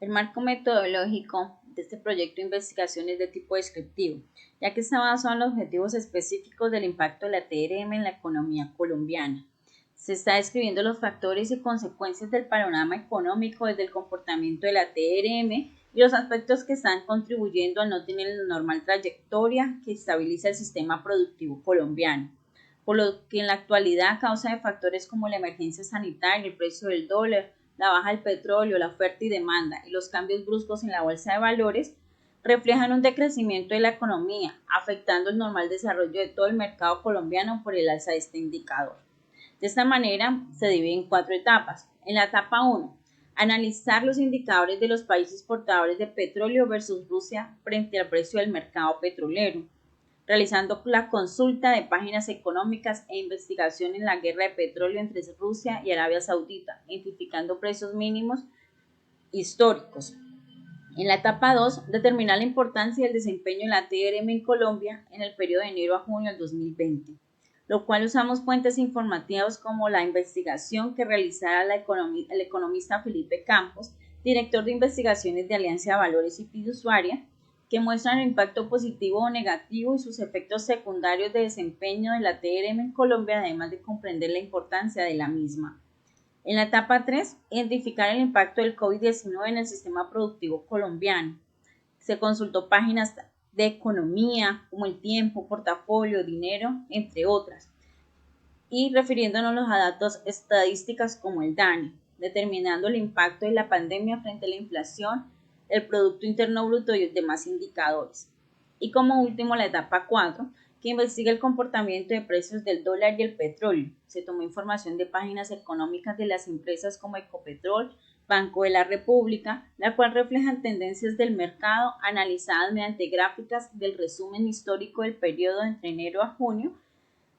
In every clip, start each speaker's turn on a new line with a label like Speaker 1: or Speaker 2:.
Speaker 1: El marco metodológico de este proyecto de investigación es de tipo descriptivo, ya que está basado en los objetivos específicos del impacto de la TRM en la economía colombiana. Se está describiendo los factores y consecuencias del panorama económico desde el comportamiento de la TRM y los aspectos que están contribuyendo a no tener la normal trayectoria que estabiliza el sistema productivo colombiano, por lo que en la actualidad, a causa de factores como la emergencia sanitaria, el precio del dólar, la baja del petróleo, la oferta y demanda y los cambios bruscos en la bolsa de valores, reflejan un decrecimiento de la economía, afectando el normal desarrollo de todo el mercado colombiano por el alza de este indicador. De esta manera, se divide en 4 etapas. En la etapa 1, analizar los indicadores de los países portadores de petróleo versus Rusia frente al precio del mercado petrolero, realizando la consulta de páginas económicas e investigación en la guerra de petróleo entre Rusia y Arabia Saudita, identificando precios mínimos históricos. En la etapa 2, determinar la importancia y el desempeño de la TRM en Colombia en el periodo de enero a junio del 2020, lo cual usamos fuentes informativas como la investigación que realizara el economista Felipe Campos, director de investigaciones de Alianza de Valores y Fiduciaria, que muestran el impacto positivo o negativo y sus efectos secundarios de desempeño de la TRM en Colombia, además de comprender la importancia de la misma. En la etapa 3, identificar el impacto del COVID-19 en el sistema productivo colombiano. Se consultó páginas de economía como El Tiempo, Portafolio, Dinero, entre otras, y refiriéndonos a datos estadísticas como el DANE, determinando el impacto de la pandemia frente a la inflación, el Producto Interno Bruto y los demás indicadores. Y como último, la etapa 4, que investiga el comportamiento de precios del dólar y el petróleo. Se tomó información de páginas económicas de las empresas como Ecopetrol, Banco de la República, la cual reflejan tendencias del mercado analizadas mediante gráficas del resumen histórico del periodo entre enero a junio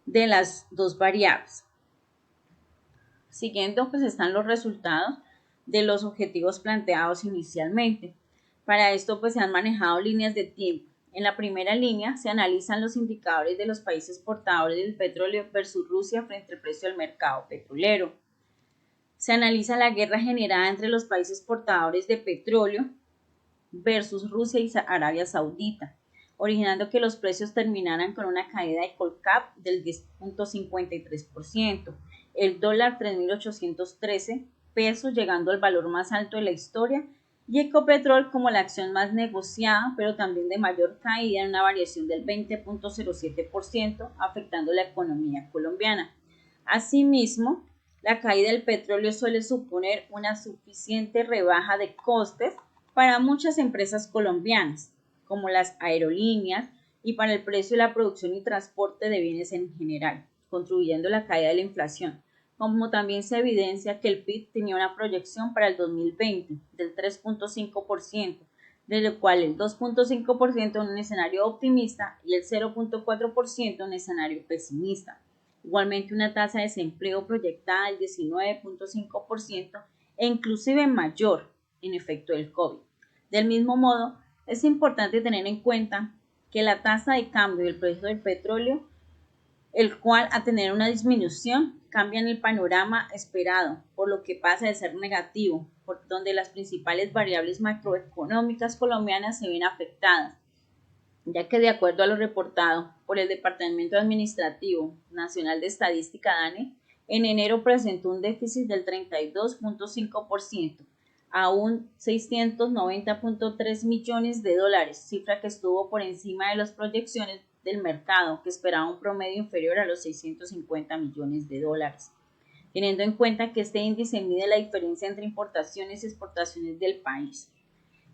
Speaker 1: de las dos variables. Siguiendo, pues están los resultados de los objetivos planteados inicialmente. Para esto, pues se han manejado líneas de tiempo. En la primera línea se analizan los indicadores de los países portadores del petróleo versus Rusia frente al precio del mercado petrolero. Se analiza la guerra generada entre los países portadores de petróleo versus Rusia y Arabia Saudita, originando que los precios terminaran con una caída de Colcap del 10.53%, el dólar 3.813 pesos llegando al valor más alto de la historia, y Ecopetrol como la acción más negociada, pero también de mayor caída en una variación del 20.07%, afectando la economía colombiana. Asimismo, la caída del petróleo suele suponer una suficiente rebaja de costes para muchas empresas colombianas, como las aerolíneas, y para el precio de la producción y transporte de bienes en general, contribuyendo a la caída de la inflación, como también se evidencia que el PIB tenía una proyección para el 2020 del 3.5%, de lo cual el 2.5% en un escenario optimista y el 0.4% en un escenario pesimista. Igualmente una tasa de desempleo proyectada del 19.5% e inclusive mayor en efecto del COVID. Del mismo modo, es importante tener en cuenta que la tasa de cambio del precio del petróleo, el cual a tener una disminución cambia en el panorama esperado, por lo que pasa de ser negativo, por donde las principales variables macroeconómicas colombianas se ven afectadas, ya que de acuerdo a lo reportado por el Departamento Administrativo Nacional de Estadística DANE, en enero presentó un déficit del 32.5%, a un 690.3 millones de dólares, cifra que estuvo por encima de las proyecciones del mercado, que esperaba un promedio inferior a los 650 millones de dólares, teniendo en cuenta que este índice mide la diferencia entre importaciones y exportaciones del país.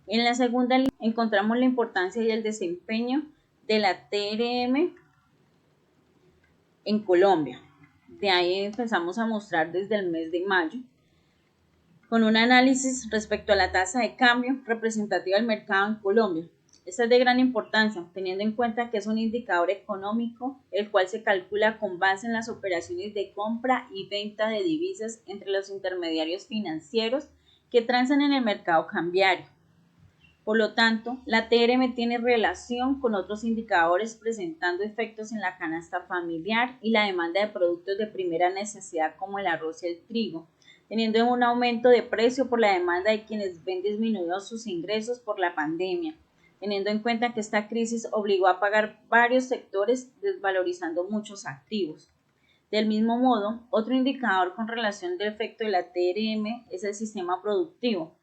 Speaker 1: En la segunda línea encontramos la importancia y el desempeño de la TRM en Colombia. De ahí empezamos a mostrar desde el mes de mayo, con un análisis respecto a la tasa de cambio representativa del mercado en Colombia. Esta es de gran importancia, teniendo en cuenta que es un indicador económico, el cual se calcula con base en las operaciones de compra y venta de divisas entre los intermediarios financieros que transan en el mercado cambiario. Por lo tanto, la TRM tiene relación con otros indicadores presentando efectos en la canasta familiar y la demanda de productos de primera necesidad como el arroz y el trigo, teniendo un aumento de precio por la demanda de quienes ven disminuidos sus ingresos por la pandemia, teniendo en cuenta que esta crisis obligó a pagar varios sectores desvalorizando muchos activos. Del mismo modo, otro indicador con relación del efecto de la TRM es el sistema productivo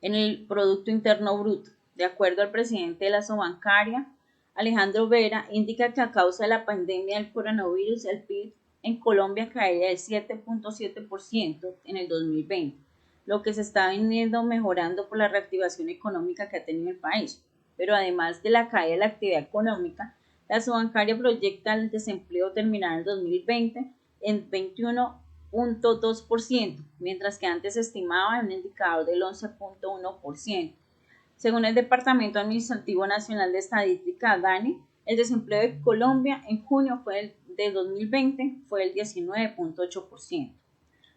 Speaker 1: en el Producto Interno Bruto. De acuerdo al presidente de la Sobancaria, Alejandro Vera, indica que a causa de la pandemia del coronavirus, el PIB en Colombia caería del 7.7% en el 2020, lo que se está viniendo mejorando por la reactivación económica que ha tenido el país. Pero además de la caída de la actividad económica, la Sobancaria proyecta el desempleo terminar en el 2020 en 21.2%, mientras que antes se estimaba un indicador del 11.1%. Según el Departamento Administrativo Nacional de Estadística, DANE, el desempleo de Colombia en junio de 2020 fue el 19.8%.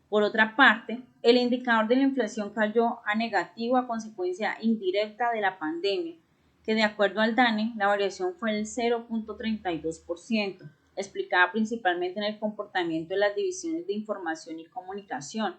Speaker 1: Por otra parte, el indicador de la inflación cayó a negativo a consecuencia indirecta de la pandemia, que de acuerdo al DANE, la variación fue el 0.32%, explicada principalmente en el comportamiento de las divisiones de información y comunicación,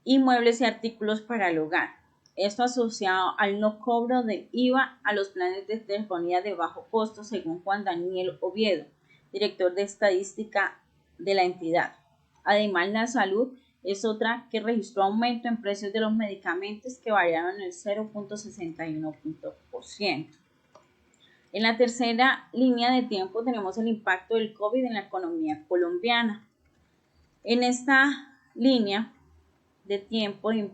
Speaker 1: y muebles y artículos para el hogar. Esto asociado al no cobro del IVA a los planes de telefonía de bajo costo, según Juan Daniel Oviedo, director de estadística de la entidad. Además, la salud es otra que registró aumento en precios de los medicamentos que variaron el 0.61%. En la tercera línea de tiempo tenemos el impacto del COVID en la economía colombiana. En esta línea de tiempo en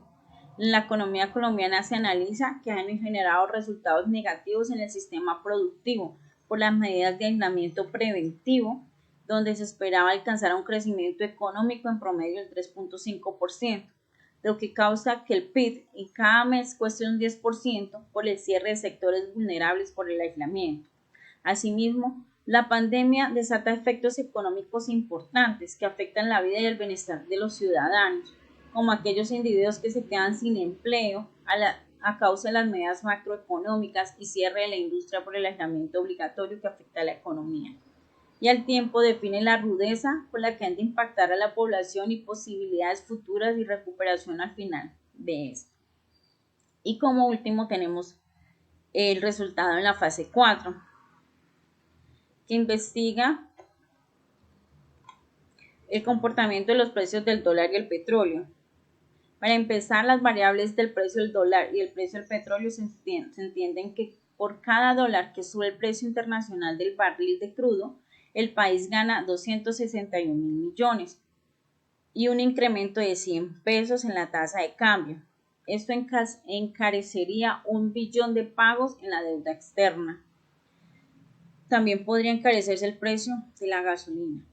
Speaker 1: la economía colombiana se analiza que han generado resultados negativos en el sistema productivo por las medidas de aislamiento preventivo, donde se esperaba alcanzar un crecimiento económico en promedio del 3.5%, lo que causa que el PIB en cada mes cueste un 10% por el cierre de sectores vulnerables por el aislamiento. Asimismo, la pandemia desata efectos económicos importantes que afectan la vida y el bienestar de los ciudadanos, como aquellos individuos que se quedan sin empleo a causa de las medidas macroeconómicas y cierre de la industria por el aislamiento obligatorio que afecta a la economía. Y al tiempo define la rudeza con la que han de impactar a la población y posibilidades futuras y recuperación al final de esto. Y como último tenemos el resultado en la fase 4, que investiga el comportamiento de los precios del dólar y el petróleo. Para empezar, las variables del precio del dólar y el precio del petróleo se entienden que por cada dólar que sube el precio internacional del barril de crudo, el país gana 261 mil millones y un incremento de 100 pesos en la tasa de cambio. Esto encarecería 1 billón de pagos en la deuda externa. También podría encarecerse el precio de la gasolina.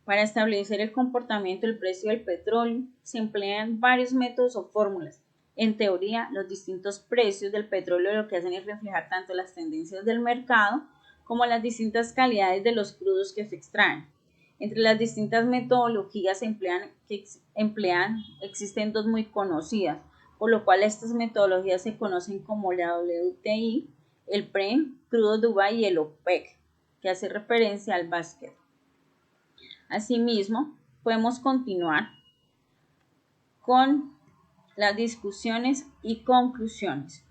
Speaker 1: Para establecer el comportamiento del precio del petróleo, se emplean varios métodos o fórmulas. En teoría, los distintos precios del petróleo lo que hacen es reflejar tanto las tendencias del mercado como las distintas calidades de los crudos que se extraen. Entre las distintas metodologías existen dos muy conocidas, por lo cual estas metodologías se conocen como la WTI, el Brent, crudo Dubai y el OPEC, que hace referencia al basket. Asimismo, podemos continuar con las discusiones y conclusiones.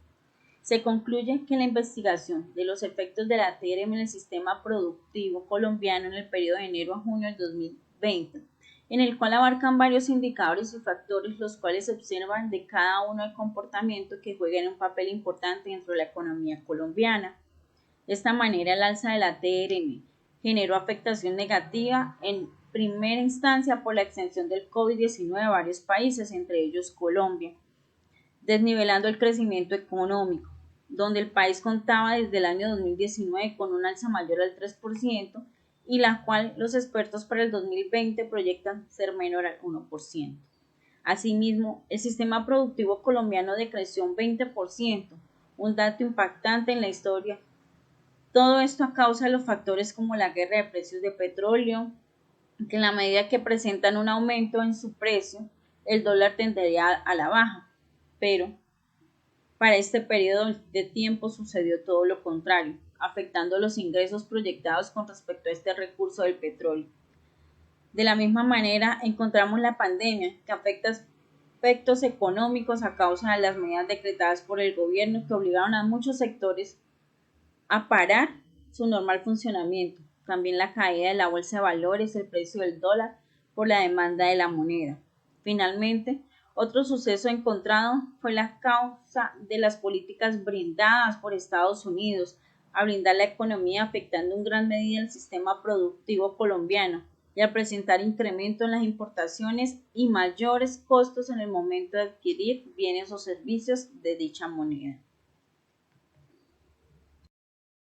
Speaker 1: Se concluye que la investigación de los efectos de la TRM en el sistema productivo colombiano en el periodo de enero a junio del 2020, en el cual abarcan varios indicadores y factores los cuales se observan de cada uno el comportamiento que juegan un papel importante dentro de la economía colombiana. De esta manera, el alza de la TRM generó afectación negativa en primera instancia por la extensión del COVID-19 a varios países, entre ellos Colombia, desnivelando el crecimiento económico, donde el país contaba desde el año 2019 con un alza mayor al 3% y la cual los expertos para el 2020 proyectan ser menor al 1%. Asimismo, el sistema productivo colombiano decreció un 20%, un dato impactante en la historia. Todo esto a causa de los factores como la guerra de precios de petróleo, que en la medida que presentan un aumento en su precio, el dólar tendería a la baja, pero para este periodo de tiempo sucedió todo lo contrario, afectando los ingresos proyectados con respecto a este recurso del petróleo. De la misma manera, encontramos la pandemia, que afecta aspectos económicos a causa de las medidas decretadas por el gobierno que obligaron a muchos sectores a parar su normal funcionamiento. También la caída de la bolsa de valores, el precio del dólar por la demanda de la moneda. Finalmente, otro suceso encontrado fue la causa de las políticas brindadas por Estados Unidos a blindar la economía, afectando en gran medida el sistema productivo colombiano y al presentar incremento en las importaciones y mayores costos en el momento de adquirir bienes o servicios de dicha moneda.